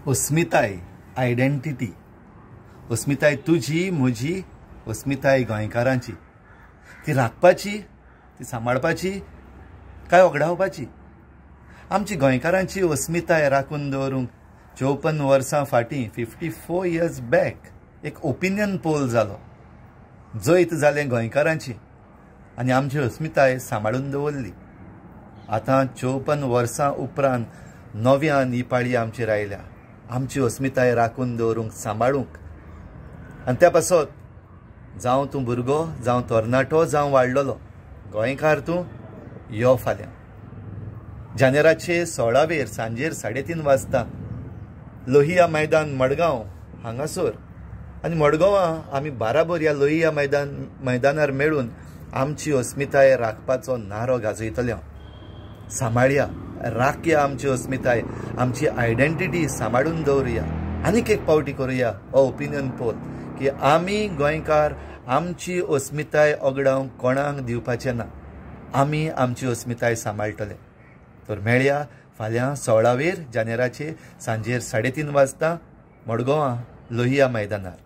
अस्मिताय, आयडेंटिटी. अस्मिताय तुजी, म्हजी, अस्मिताय गोंयकारांची. ती राखपाची, ती सांबाळपाची काय वगडावपाची. आमची गोंयकारांची अस्मिताय राखून दवरूंक 54 वर्सां फाटीं 54 years बॅक एक ओपिनियन पोल जालो. जैत जालें गोंयकारांची आनी आमची अस्मिताय सांबाळून दवरली. आतां 54 वर्सां उपरांत नव्यान ही पाळी आमचेर आयल्या. आमची अस्मिताय राखून दवरूंक सांबाळूंक. आनी त्या पासत जावं तूं भुरगो, जावं तरणाटो, जावं वाडलोलो, गोंयकार तूं यो फाल्यां. जानेराचे 16 सांजेर 3:30 वाजता लोहिया मैदान मडगांव हांगासर. आनी मडगांवां आमी बाराबर ह्या लोहिया मैदानार मेळून आमची अस्मिताय राखपाचो नारो गाजयतले. सांबाळया, राखया आमची अस्मिताय, आमची आयडेंटिटी सांबाळून दवरुया. आनीक एक पावटी करुया हो ओपिनियन पोल की आमी गोंयकार आमची अस्मिताय ओगडावंक कोणाक दिवपाचें ना. आमी आमची अस्मिताय सांबाळटले. तर मेळया फाल्यां 16 जानेराचे सांजेर 3:30 वाजता मडगांवां लोहिया मैदानार.